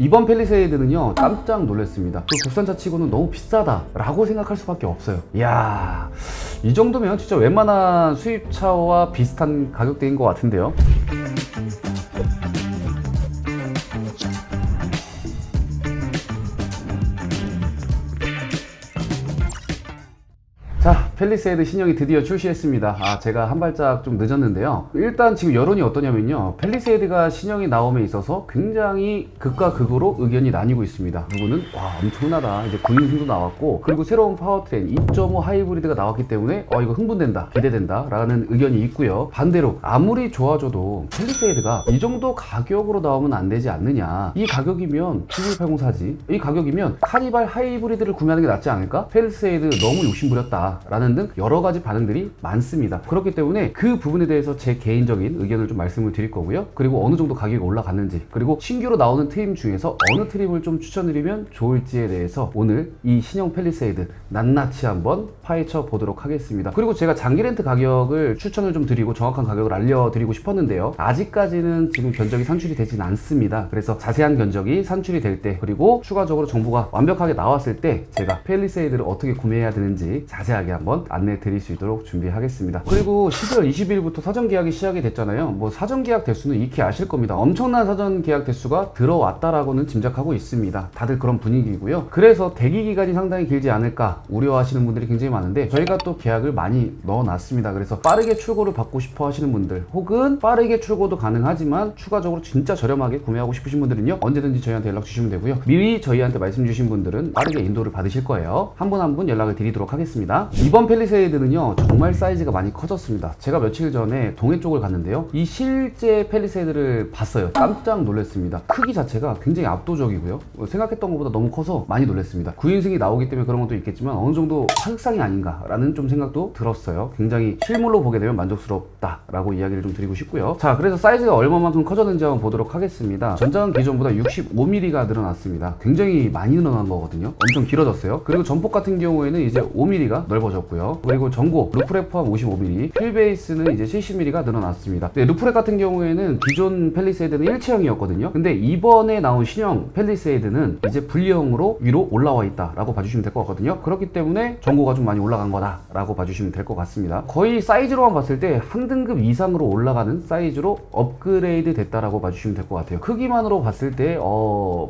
이번 펠리세이드는요 깜짝 놀랐습니다. 또 국산차 치고는 너무 비싸다 라고 생각할 수밖에 없어요. 이야, 이 정도면 진짜 웬만한 수입차와 비슷한 가격대인 것 같은데요. 자, 펠리세이드 신형이 드디어 출시했습니다. 제가 한 발짝 좀 늦었는데요. 일단 지금 여론이 어떠냐면요, 펠리세이드가 신형이 나옴에 있어서 굉장히 극과 극으로 의견이 나뉘고 있습니다. 누구는 와 엄청나다, 이제 9인승도 나왔고, 그리고 새로운 파워트레인 2.5 하이브리드가 나왔기 때문에 이거 흥분된다, 기대된다 라는 의견이 있고요. 반대로 아무리 좋아져도 펠리세이드가 이 정도 가격으로 나오면 안 되지 않느냐, 이 가격이면 PV80 사지, 이 가격이면 카니발 하이브리드를 구매하는 게 낫지 않을까, 펠리세이드 너무 욕심부렸다 라는 등 여러 가지 반응들이 많습니다. 그렇기 때문에 그 부분에 대해서 제 개인적인 의견을 좀 말씀을 드릴 거고요. 그리고 어느 정도 가격이 올라갔는지, 그리고 신규로 나오는 트림 중에서 어느 트림을 좀 추천드리면 좋을지에 대해서 오늘 이 신형 펠리세이드 낱낱이 한번 파헤쳐 보도록 하겠습니다. 그리고 제가 장기 렌트 가격을 추천을 좀 드리고 정확한 가격을 알려드리고 싶었는데요, 아직까지는 지금 견적이 산출이 되진 않습니다. 그래서 자세한 견적이 산출이 될 때, 그리고 추가적으로 정보가 완벽하게 나왔을 때 제가 펠리세이드를 어떻게 구매해야 되는지 자세하게 한번 안내 드릴 수 있도록 준비하겠습니다. 그리고 12월 20일부터 사전 계약이 시작이 됐잖아요. 뭐 사전 계약 대수는 익히 아실 겁니다. 엄청난 사전 계약 대수가 들어왔다라고는 짐작하고 있습니다. 다들 그런 분위기고요. 그래서 대기 기간이 상당히 길지 않을까 우려하시는 분들이 굉장히 많은데, 저희가 또 계약을 많이 넣어놨습니다. 그래서 빠르게 출고를 받고 싶어 하시는 분들, 혹은 빠르게 출고도 가능하지만 추가적으로 진짜 저렴하게 구매하고 싶으신 분들은요, 언제든지 저희한테 연락 주시면 되고요. 미리 저희한테 말씀 주신 분들은 빠르게 인도를 받으실 거예요. 한 분 한 분 연락을 드리도록 하겠습니다. 이번 펠리세이드는요 정말 사이즈가 많이 커졌습니다. 제가 며칠 전에 동해 쪽을 갔는데요, 이 실제 펠리세이드를 봤어요. 깜짝 놀랐습니다. 크기 자체가 굉장히 압도적이고요, 생각했던 것보다 너무 커서 많이 놀랐습니다. 9인승이 나오기 때문에 그런 것도 있겠지만 어느 정도 하극상이 아닌가 라는 좀 생각도 들었어요. 굉장히 실물로 보게 되면 만족스럽다 라고 이야기를 좀 드리고 싶고요. 자, 그래서 사이즈가 얼마만큼 커졌는지 한번 보도록 하겠습니다. 전장 기존보다 65mm가 늘어났습니다. 굉장히 많이 늘어난 거거든요. 엄청 길어졌어요. 그리고 전폭 같은 경우에는 이제 5mm가 넓어졌고요. 그리고 전고, 루프렉 포함 55mm, 휠베이스는 이제 70mm가 늘어났습니다. 네, 루프렉 같은 경우에는 기존 펠리세이드는 일체형이었거든요. 근데 이번에 나온 신형 펠리세이드는 이제 분리형으로 위로 올라와 있다 라고 봐주시면 될 것 같거든요. 그렇기 때문에 전고가 좀 많이 올라간 거다 라고 봐주시면 될 것 같습니다. 거의 사이즈로만 봤을 때 한 등급 이상으로 올라가는 사이즈로 업그레이드 됐다라고 봐주시면 될 것 같아요. 크기만으로 봤을 때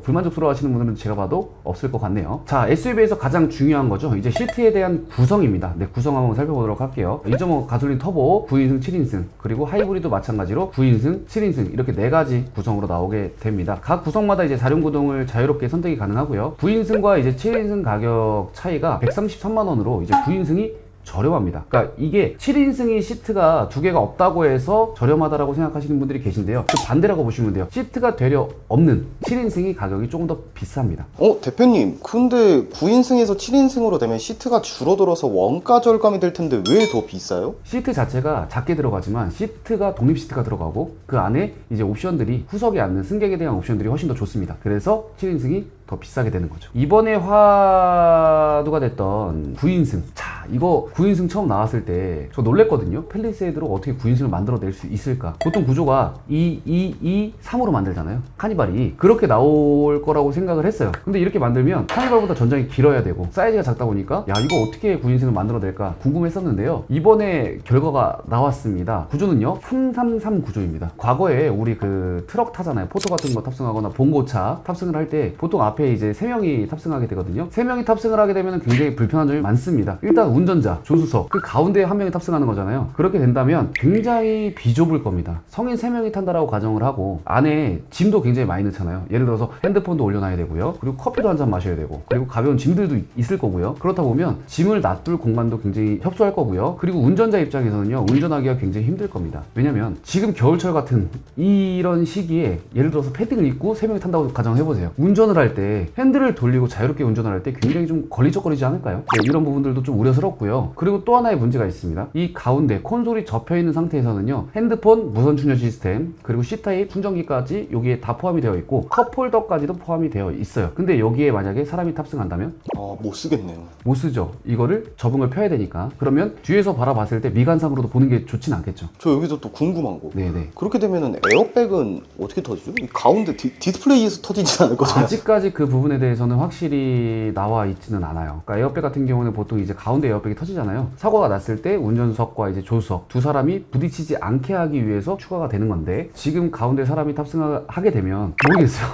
불만족스러워 하시는 분들은 제가 봐도 없을 것 같네요. 자, SUV에서 가장 중요한 거죠, 이제 시트에 대한 구성입니다. 네, 구성 한번 살펴보도록 할게요. 2.5 가솔린 터보 9인승 7인승, 그리고 하이브리드 마찬가지로 9인승 7인승, 이렇게 4가지 구성으로 나오게 됩니다. 각 구성마다 이제 사륜 구동을 자유롭게 선택이 가능하고요. 9인승과 이제 7인승 가격 차이가 133만 원으로 이제 9인승이 저렴합니다. 그러니까 이게 7인승이 시트가 2개가 없다고 해서 저렴하다라고 생각하시는 분들이 계신데요, 그 반대라고 보시면 돼요. 시트가 되려 없는 7인승이 가격이 조금 더 비쌉니다. 대표님, 근데 9인승에서 7인승으로 되면 시트가 줄어들어서 원가 절감이 될 텐데 왜 더 비싸요? 시트 자체가 작게 들어가지만 시트가 독립 시트가 들어가고, 그 안에 이제 옵션들이 후석에 앉는 승객에 대한 옵션들이 훨씬 더 좋습니다. 그래서 7인승이 더 비싸게 되는 거죠. 이번에 화두가 됐던 9인승, 자, 이거 9인승 처음 나왔을 때 저 놀랬거든요. 펠리세이드로 어떻게 9인승을 만들어낼 수 있을까. 보통 구조가 3으로 만들잖아요. 카니발이 그렇게 나올 거라고 생각을 했어요. 근데 이렇게 만들면 카니발보다 전장이 길어야 되고 사이즈가 작다 보니까 야, 이거 어떻게 9인승을 만들어낼까 궁금했었는데요, 이번에 결과가 나왔습니다. 구조는요 333 구조입니다. 과거에 우리 그 트럭 타잖아요. 포토 같은 거 탑승하거나 봉고차 탑승을 할 때 보통 앞에 이제 3명이 탑승하게 되거든요. 3명이 탑승을 하게 되면 굉장히 불편한 점이 많습니다. 일단 운전자, 조수석, 그 가운데에 한 명이 탑승하는 거잖아요. 그렇게 된다면 굉장히 비좁을 겁니다. 성인 3명이 탄다라고 가정을 하고 안에 짐도 굉장히 많이 넣잖아요. 예를 들어서 핸드폰도 올려놔야 되고요, 그리고 커피도 한 잔 마셔야 되고, 그리고 가벼운 짐들도 있을 거고요. 그렇다 보면 짐을 놔둘 공간도 굉장히 협소할 거고요. 그리고 운전자 입장에서는요, 운전하기가 굉장히 힘들 겁니다. 왜냐면 지금 겨울철 같은 이런 시기에 예를 들어서 패딩을 입고 3명이 탄다고 가정해보세요. 운전을 할 때 핸들을 돌리고 자유롭게 운전을 할 때 굉장히 좀 걸리적거리지 않을까요? 네, 이런 부분들도 좀 우려스럽습니다. 자연스럽고요. 그리고 또 하나의 문제가 있습니다. 이 가운데 콘솔이 접혀 있는 상태에서는요, 핸드폰 무선 충전 시스템, 그리고 C타입 충전기까지 여기에 다 포함이 되어 있고 컵홀더까지도 포함이 되어 있어요. 근데 여기에 만약에 사람이 탑승한다면 못 쓰겠네요. 못 쓰죠. 이거를 접응을 펴야 되니까. 그러면 뒤에서 바라봤을 때 미간상으로도 보는 게 좋진 않겠죠. 저 여기서 또 궁금한 거. 네네. 그렇게 되면은 에어백은 어떻게 터지죠? 이 가운데 디스플레이에서 터지지 않을 거잖아요. 아직까지 그 부분에 대해서는 확실히 나와 있지는 않아요. 그러니까 에어백 같은 경우는 보통 이제 가운데 에어백이 터지잖아요. 사고가 났을 때 운전석과 이제 조수석 두 사람이 부딪히지 않게 하기 위해서 추가가 되는 건데, 지금 가운데 사람이 탑승하게 되면 모르겠어요.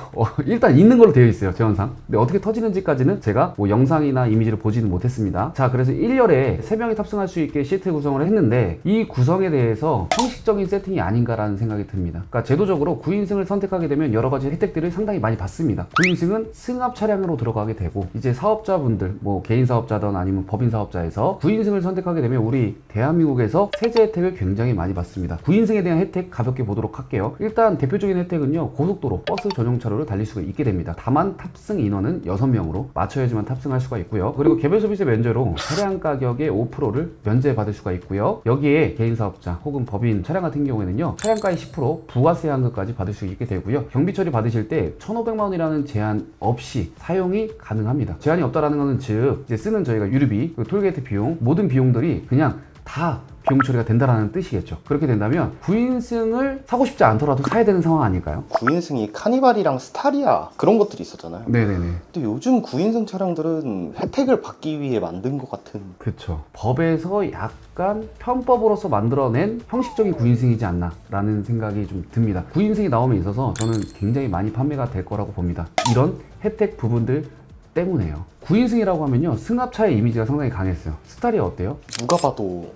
일단 있는 걸로 되어 있어요, 제원상. 근데 어떻게 터지는지까지는 제가 뭐 영상이나 이미지를 보지는 못했습니다. 자, 그래서 1열에 3명이 탑승할 수 있게 시트 구성을 했는데, 이 구성에 대해서 형식적인 세팅이 아닌가라는 생각이 듭니다. 그러니까 제도적으로 9인승을 선택하게 되면 여러 가지 혜택들을 상당히 많이 받습니다. 9인승은 승합 차량으로 들어가게 되고, 이제 사업자분들, 뭐 개인 사업자든 아니면 법인 사업자에서 9인승을 선택하게 되면 우리 대한민국에서 세제 혜택을 굉장히 많이 받습니다. 9인승에 대한 혜택 가볍게 보도록 할게요. 일단 대표적인 혜택은요, 고속도로 버스 전용 차로를 달릴 수가 있게 됩니다. 다만 탑승 인원은 6명으로 맞춰야지만 탑승할 수가 있고요. 그리고 개별 소비세 면제로 차량 가격의 5%를 면제받을 수가 있고요. 여기에 개인 사업자 혹은 법인 차량 같은 경우에는요, 차량가의 10% 부가세 환급까지 받을 수 있게 되고요. 경비 처리 받으실 때 1,500만 원이라는 제한 없이 사용이 가능합니다. 제한이 없다라는 것은 즉 이제 쓰는 저희가 유류비, 톨게이트 비용, 모든 비용들이 그냥 다 비용 처리가 된다라는 뜻이겠죠. 그렇게 된다면 9인승을 사고 싶지 않더라도 사야 되는 상황 아닐까요? 9인승이 카니발이랑 스타리아 그런 것들이 있었잖아요. 네네네. 근데 요즘 9인승 차량들은 혜택을 받기 위해 만든 것 같은. 그쵸. 법에서 약간 편법으로서 만들어낸 형식적인 9인승이지 않나 라는 생각이 좀 듭니다. 9인승이 나옴에 있어서 저는 굉장히 많이 판매가 될 거라고 봅니다. 이런 혜택 부분들 때문에요. 9인승이라고 하면요, 승합차의 이미지가 상당히 강했어요. 스타리아 어때요?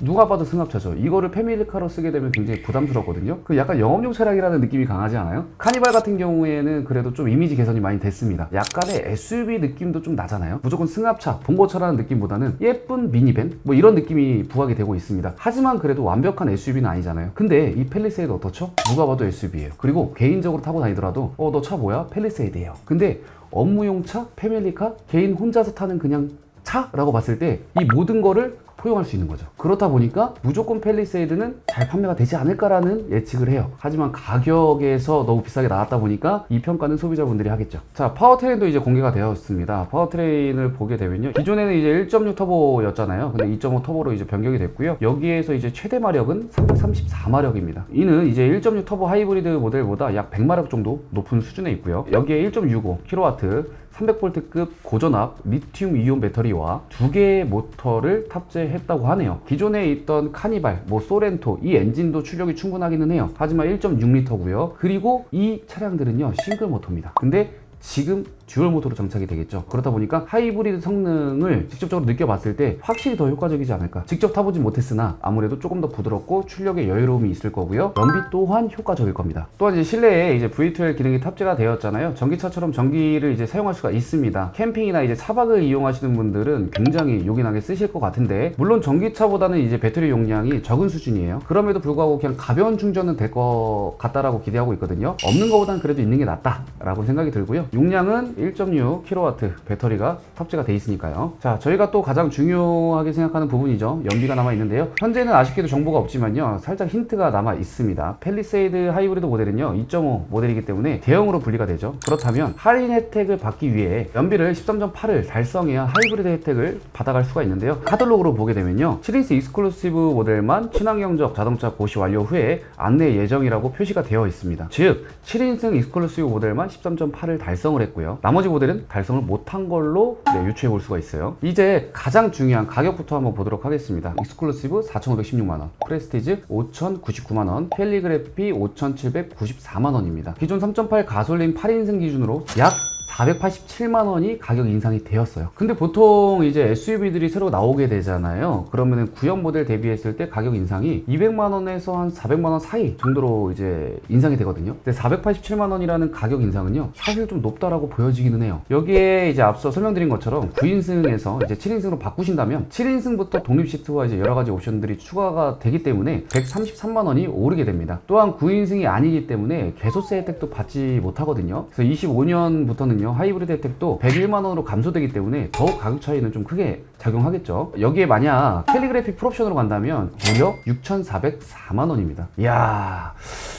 누가 봐도 승합차죠. 이거를 패밀리카로 쓰게 되면 굉장히 부담스럽거든요. 그 약간 영업용 차량이라는 느낌이 강하지 않아요? 카니발 같은 경우에는 그래도 좀 이미지 개선이 많이 됐습니다. 약간의 SUV 느낌도 좀 나잖아요. 무조건 승합차, 봉고차라는 느낌보다는 예쁜 미니밴? 뭐 이런 느낌이 부각이 되고 있습니다. 하지만 그래도 완벽한 SUV는 아니잖아요. 근데 이 팰리세이드 어떻죠? 누가 봐도 SUV예요. 그리고 개인적으로 타고 다니더라도 너 차 뭐야? 팰리세이드예요. 근데 업무용 차, 패밀리카, 개인 혼자서 타는 그냥 차라고 봤을 때 이 모든 거를 포용할 수 있는 거죠. 그렇다 보니까 무조건 팰리세이드는 잘 판매가 되지 않을까라는 예측을 해요. 하지만 가격에서 너무 비싸게 나왔다 보니까 이 평가는 소비자분들이 하겠죠. 자, 파워트레인도 이제 공개가 되었습니다. 파워트레인을 보게 되면요, 기존에는 이제 1.6 터보였잖아요. 근데 2.5 터보로 이제 변경이 됐고요. 여기에서 이제 최대 마력은 334마력입니다. 이는 이제 1.6 터보 하이브리드 모델보다 약 100마력 정도 높은 수준에 있고요. 여기에 1.65 kW 300V급 고전압 리튬 이온 배터리와 2개의 모터를 탑재했다고 하네요. 기존에 있던 카니발, 소렌토 이 엔진도 출력이 충분하기는 해요. 하지만 1.6L고요. 그리고 이 차량들은요, 싱글 모터입니다. 근데 지금 듀얼 모터로 장착이 되겠죠. 그렇다 보니까 하이브리드 성능을 직접적으로 느껴봤을 때 확실히 더 효과적이지 않을까. 직접 타보진 못했으나 아무래도 조금 더 부드럽고 출력의 여유로움이 있을 거고요. 연비 또한 효과적일 겁니다. 또한 이제 실내에 이제 V12 기능이 탑재가 되었잖아요. 전기차처럼 전기를 이제 사용할 수가 있습니다. 캠핑이나 이제 차박을 이용하시는 분들은 굉장히 요긴하게 쓰실 것 같은데, 물론 전기차보다는 이제 배터리 용량이 적은 수준이에요. 그럼에도 불구하고 그냥 가벼운 충전은 될 것 같다라고 기대하고 있거든요. 없는 것보다는 그래도 있는 게 낫다라고 생각이 들고요. 용량은 1.6 kW 배터리가 탑재가 돼 있으니까요. 자, 저희가 또 가장 중요하게 생각하는 부분이죠. 연비가 남아 있는데요. 현재는 아쉽게도 정보가 없지만요, 살짝 힌트가 남아 있습니다. 팰리세이드 하이브리드 모델은요, 2.5 모델이기 때문에 대형으로 분리가 되죠. 그렇다면 할인 혜택을 받기 위해 연비를 13.8을 달성해야 하이브리드 혜택을 받아갈 수가 있는데요. 카탈로그로 보게 되면요, 7인승 익스클루시브 모델만 친환경적 자동차 고시 완료 후에 안내 예정이라고 표시가 되어 있습니다. 즉 7인승 익스클루시브 모델만 13.8을 달성을 했고요. 나머지 모델은 달성을 못한 걸로 유추해 볼 수가 있어요. 이제 가장 중요한 가격부터 한번 보도록 하겠습니다. 익스클루시브 4,516만원, 프레스티지 5,099만원, 캘리그래피 5,794만원입니다. 기존 3.8 가솔린 8인승 기준으로 약 487만원이 가격 인상이 되었어요. 근데 보통 이제 SUV들이 새로 나오게 되잖아요. 그러면은 구형 모델 대비했을 때 가격 인상이 200만원에서 한 400만원 사이 정도로 이제 인상이 되거든요. 근데 487만원이라는 가격 인상은요, 사실 좀 높다라고 보여지기는 해요. 여기에 이제 앞서 설명드린 것처럼 9인승에서 이제 7인승으로 바꾸신다면 7인승부터 독립 시트와 이제 여러 가지 옵션들이 추가가 되기 때문에 133만원이 오르게 됩니다. 또한 9인승이 아니기 때문에 개소세 혜택도 받지 못하거든요. 그래서 25년부터는 되면요 하이브리드 혜택도 101만 원으로 감소되기 때문에 더욱 가격 차이는 좀 크게 작용하겠죠. 여기에 만약 캘리그래픽 풀옵션으로 간다면 무려 6,404만 원입니다. 이야,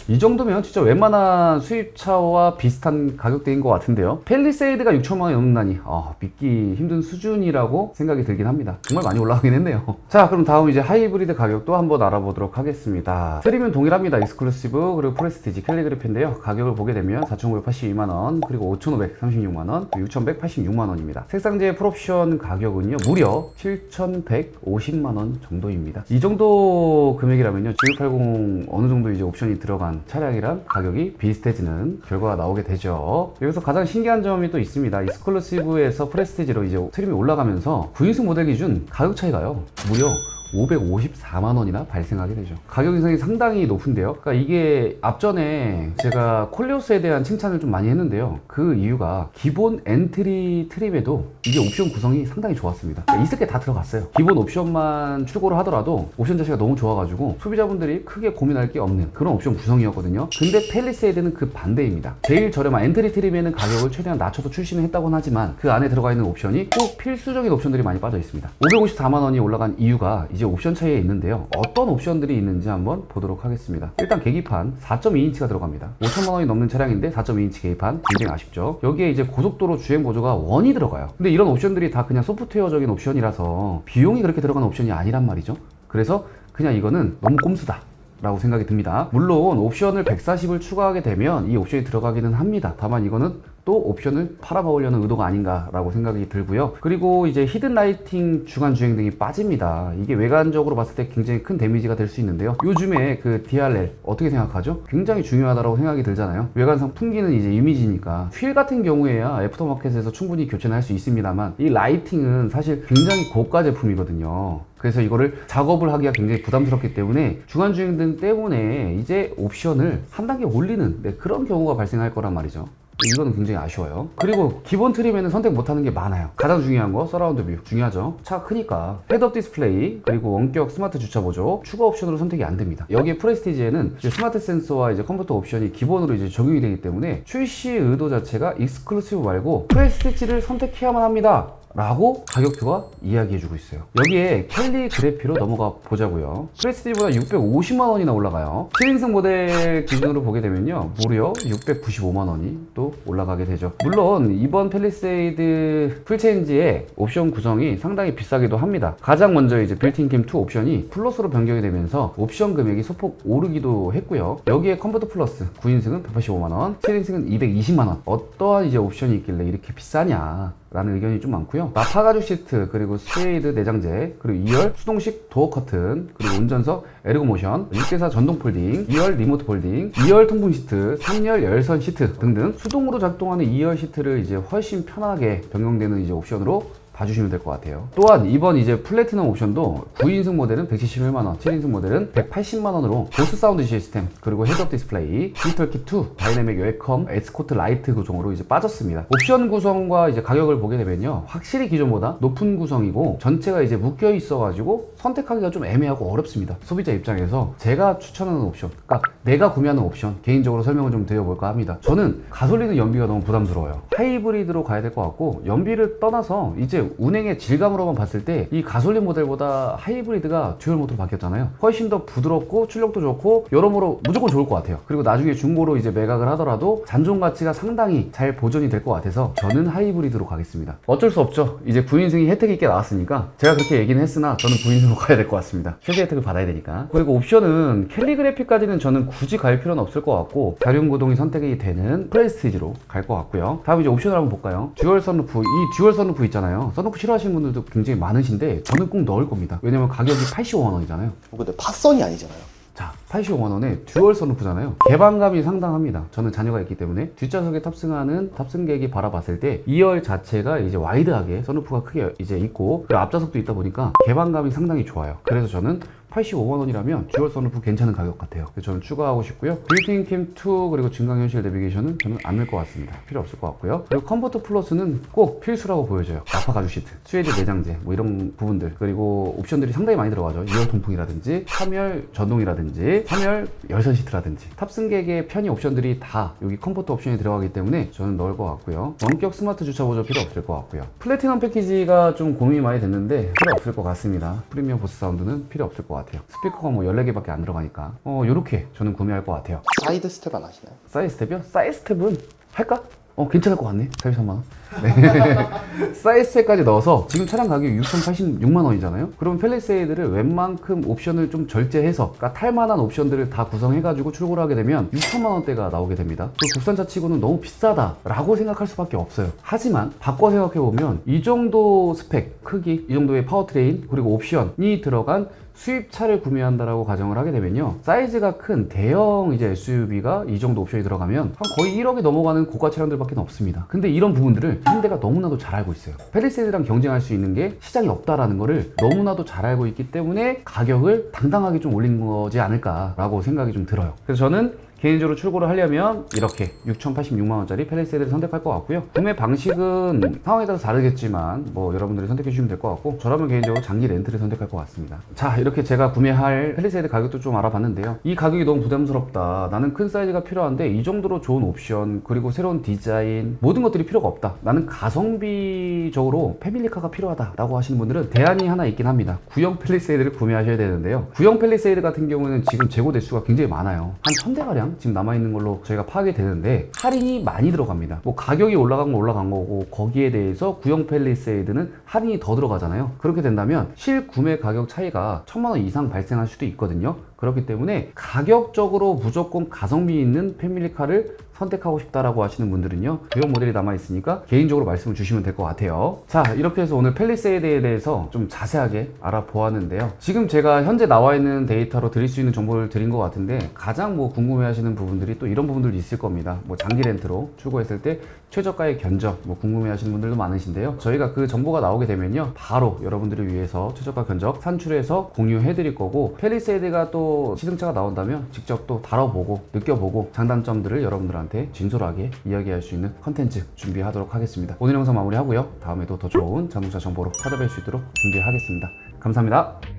이 정도면 진짜 웬만한 수입차와 비슷한 가격대인 것 같은데요. 팰리세이드가 6천만 원이 넘는다니 믿기 힘든 수준이라고 생각이 들긴 합니다. 정말 많이 올라가긴 했네요. 자, 그럼 다음 이제 하이브리드 가격도 한번 알아보도록 하겠습니다. 트림은 동일합니다. 익스클루시브 그리고 프레스티지 캘리그래피인데요. 가격을 보게 되면 4,982만 원, 그리고 5,536만 원, 6,186만 원입니다. 색상제 풀옵션 가격은요 무려 7,150만 원 정도입니다. 이 정도 금액이라면요 G680 어느 정도 이제 옵션이 들어간 차량이랑 가격이 비슷해지는 결과가 나오게 되죠. 여기서 가장 신기한 점이 또 있습니다. 익스클루시브에서 프레스티지로 이제 트림이 올라가면서 9인승 모델 기준 가격 차이가요 무려 554만 원이나 발생하게 되죠. 가격 인상이 상당히 높은데요. 그러니까 이게 앞전에 제가 콜레오스에 대한 칭찬을 좀 많이 했는데요. 그 이유가 기본 엔트리 트림에도 이게 옵션 구성이 상당히 좋았습니다. 그러니까 있을 게 다 들어갔어요. 기본 옵션만 출고를 하더라도 옵션 자체가 너무 좋아가지고 소비자분들이 크게 고민할 게 없는 그런 옵션 구성이었거든요. 근데 팰리세이드는 그 반대입니다. 제일 저렴한 엔트리 트림에는 가격을 최대한 낮춰서 출시는 했다고는 하지만 그 안에 들어가 있는 옵션이 꼭 필수적인 옵션들이 많이 빠져 있습니다. 554만 원이 올라간 이유가 이제 옵션 차이에 있는데요. 어떤 옵션들이 있는지 한번 보도록 하겠습니다. 일단 계기판 4.2인치가 들어갑니다. 5천만 원이 넘는 차량인데 4.2인치 계기판 굉장히 아쉽죠. 여기에 이제 고속도로 주행 보조가 1이 들어가요. 근데 이런 옵션들이 다 그냥 소프트웨어적인 옵션이라서 비용이 그렇게 들어가는 옵션이 아니란 말이죠. 그래서 그냥 이거는 너무 꼼수다 라고 생각이 듭니다. 물론 옵션을 140을 추가하게 되면 이 옵션이 들어가기는 합니다. 다만 이거는 또 옵션을 팔아먹으려는 의도가 아닌가라고 생각이 들고요. 그리고 이제 히든 라이팅 주간 주행등이 빠집니다. 이게 외관적으로 봤을 때 굉장히 큰 데미지가 될 수 있는데요. 요즘에 그 DRL 어떻게 생각하죠? 굉장히 중요하다고 생각이 들잖아요. 외관상 풍기는 이제 이미지니까 휠 같은 경우에야 애프터마켓에서 충분히 교체는 할 수 있습니다만 이 라이팅은 사실 굉장히 고가 제품이거든요. 그래서 이거를 작업을 하기가 굉장히 부담스럽기 때문에 주간 주행등 때문에 이제 옵션을 한 단계 올리는 그런 경우가 발생할 거란 말이죠. 이거는 굉장히 아쉬워요. 그리고 기본 트림에는 선택 못하는 게 많아요. 가장 중요한 거 서라운드 뷰 중요하죠. 차가 크니까 헤드업 디스플레이 그리고 원격 스마트 주차 보조 추가 옵션으로 선택이 안 됩니다. 여기에 프레스티지에는 이제 스마트 센서와 이제 컴포터 옵션이 기본으로 이제 적용이 되기 때문에 출시 의도 자체가 익스클루시브 말고 프레스티지를 선택해야만 합니다 라고 가격표가 이야기해주고 있어요. 여기에 캘리그래피로 넘어가 보자고요. 프레스티지보다 650만 원이나 올라가요. 7인승 모델 기준으로 보게 되면요 무려 695만 원이 또 올라가게 되죠. 물론 이번 팰리세이드 풀체인지의 옵션 구성이 상당히 비싸기도 합니다. 가장 먼저 이제 빌트인 캠 2 옵션이 플러스로 변경이 되면서 옵션 금액이 소폭 오르기도 했고요. 여기에 컴포트 플러스 9인승은 185만 원, 7인승은 220만 원. 어떠한 이제 옵션이 있길래 이렇게 비싸냐 라는 의견이 좀 많고요. 나파 가죽 시트, 그리고 스웨이드 내장재, 그리고 2열 수동식 도어 커튼, 그리고 운전석 에르고모션, 6대사 전동 폴딩, 2열 리모트 폴딩, 2열 통풍 시트, 3열 열선 시트 등등 수동으로 작동하는 2열 시트를 이제 훨씬 편하게 변경되는 이제 옵션으로 봐주시면 될 것 같아요. 또한 이번 이제 플래티넘 옵션도 9인승 모델은 171만 원, 7인승 모델은 180만 원으로 보스 사운드 시스템, 그리고 헤드업 디스플레이, 디지털 키2, 다이내믹 웰컴, 에스코트 라이트 구성으로 이제 빠졌습니다. 옵션 구성과 이제 가격을 보게 되면요, 확실히 기존보다 높은 구성이고 전체가 이제 묶여 있어가지고 선택하기가 좀 애매하고 어렵습니다. 소비자 입장에서 제가 추천하는 옵션, 그러니까 내가 구매하는 옵션 개인적으로 설명을 좀 드려볼까 합니다. 저는 가솔린은 연비가 너무 부담스러워요. 하이브리드로 가야 될 것 같고, 연비를 떠나서 이제 운행의 질감으로만 봤을 때 이 가솔린 모델보다 하이브리드가 듀얼 모터로 바뀌었잖아요. 훨씬 더 부드럽고 출력도 좋고 여러모로 무조건 좋을 것 같아요. 그리고 나중에 중고로 이제 매각을 하더라도 잔존 가치가 상당히 잘 보존이 될 것 같아서 저는 하이브리드로 가겠습니다. 어쩔 수 없죠. 이제 9인승이 혜택이 꽤 나왔으니까 제가 그렇게 얘기는 했으나 저는 9인승으로 가야 될 것 같습니다. 최대 혜택을 받아야 되니까. 그리고 옵션은 캘리그래피까지는 저는 굳이 갈 필요는 없을 것 같고 자륜구동이 선택이 되는 프레스티지로 갈 것 같고요. 다음 이제 옵션을 한번 볼까요? 듀얼 선루프, 이 듀얼 선루프 있잖아요. 선루프 싫어하시는 분들도 굉장히 많으신데 저는 꼭 넣을 겁니다. 왜냐면 가격이 85만 원이잖아요. 근데 팟선이 아니잖아요. 자, 85만 원에 듀얼 선루프잖아요. 개방감이 상당합니다. 저는 자녀가 있기 때문에 뒷좌석에 탑승하는 탑승객이 바라봤을 때 2열 자체가 이제 와이드하게 선루프가 크게 이제 있고 그리고 앞좌석도 있다 보니까 개방감이 상당히 좋아요. 그래서 저는 85만 원이라면 듀얼 선루프 괜찮은 가격 같아요. 그래서 저는 추가하고 싶고요. 빌트인 캠 2 그리고 증강현실 내비게이션은 저는 안 넣을 것 같습니다. 필요 없을 것 같고요. 그리고 컴포트 플러스는 꼭 필수라고 보여져요. 나파 가죽 시트, 스웨이드 내장재 뭐 이런 부분들, 그리고 옵션들이 상당히 많이 들어가죠. 2열 통풍이라든지 3열 전동이라든지 이게 3열 열선 시트라든지 탑승객의 편의 옵션들이 다 여기 컴포트 옵션이 들어가기 때문에 저는 넣을 것 같고요. 원격 스마트 주차 보조 필요 없을 것 같고요. 플래티넘 패키지가 좀 고민이 많이 됐는데 필요 없을 것 같습니다. 프리미엄 보스 사운드는 필요 없을 것 같아요. 스피커가 뭐 14개밖에 안 들어가니까 요렇게 저는 구매할 것 같아요. 사이드 스텝 안 하시나요? 사이드 스텝이요? 사이드 스텝은 할까? 괜찮을 것 같네. 43만원. 네. 사이드 스텝까지 넣어서 지금 차량 가격이 6,086만원이잖아요. 그럼 펠리세이드를 웬만큼 옵션을 좀 절제해서, 그러니까 탈만한 옵션들을 다 구성해가지고 출고를 하게 되면 6천만원대가 나오게 됩니다. 그 국산차 치고는 너무 비싸다라고 생각할 수밖에 없어요. 하지만 바꿔 생각해보면 이 정도 스펙, 크기, 이 정도의 파워트레인, 그리고 옵션이 들어간 수입차를 구매한다라고 가정을 하게 되면요, 사이즈가 큰 대형 이제 SUV가 이 정도 옵션이 들어가면 한 거의 1억이 넘어가는 고가 차량들밖에 없습니다. 근데 이런 부분들을 현대가 너무나도 잘 알고 있어요. 펠리세이드랑 경쟁할 수 있는 게 시장이 없다라는 거를 너무나도 잘 알고 있기 때문에 가격을 당당하게 좀 올린 거지 않을까라고 생각이 좀 들어요. 그래서 저는 개인적으로 출고를 하려면 이렇게 6,086만원짜리 펠리세이드를 선택할 것 같고요. 구매 방식은 상황에 따라서 다르겠지만 뭐 여러분들이 선택해 주시면 될 것 같고, 저라면 개인적으로 장기 렌트를 선택할 것 같습니다. 자, 이렇게 제가 구매할 펠리세이드 가격도 좀 알아봤는데요. 이 가격이 너무 부담스럽다, 나는 큰 사이즈가 필요한데 이 정도로 좋은 옵션 그리고 새로운 디자인 모든 것들이 필요가 없다, 나는 가성비적으로 패밀리카가 필요하다 라고 하시는 분들은 대안이 하나 있긴 합니다. 구형 펠리세이드를 구매하셔야 되는데요. 구형 펠리세이드 같은 경우에는 지금 재고 대수가 굉장히 많아요. 한 1000대가량 지금 남아있는 걸로 저희가 파악이 되는데 할인이 많이 들어갑니다. 뭐 가격이 올라간 건 올라간 거고, 거기에 대해서 구형 펠리세이드는 할인이 더 들어가잖아요. 그렇게 된다면 실구매 가격 차이가 1000만원 이상 발생할 수도 있거든요. 그렇기 때문에 가격적으로 무조건 가성비 있는 패밀리카를 선택하고 싶다라고 하시는 분들은요, 구형 모델이 남아있으니까 개인적으로 말씀을 주시면 될 것 같아요. 자, 이렇게 해서 오늘 펠리세이드에 대해서 좀 자세하게 알아보았는데요. 지금 제가 현재 나와 있는 데이터로 드릴 수 있는 정보를 드린 것 같은데, 가장 뭐 궁금해 하시는 부분들이 또 이런 부분들이 있을 겁니다. 뭐 장기 렌트로 출고했을 때 최저가의 견적 뭐 궁금해 하시는 분들도 많으신데요. 저희가 그 정보가 나오게 되면요, 바로 여러분들을 위해서 최저가 견적 산출해서 공유해 드릴 거고, 펠리세이드가 또 시승차가 나온다면 직접 또 다뤄보고 느껴보고 장단점들을 여러분들한테 진솔하게 이야기할 수 있는 컨텐츠 준비하도록 하겠습니다. 오늘 영상 마무리하고요, 다음에도 더 좋은 자동차 정보로 찾아뵐 수 있도록 준비하겠습니다. 감사합니다.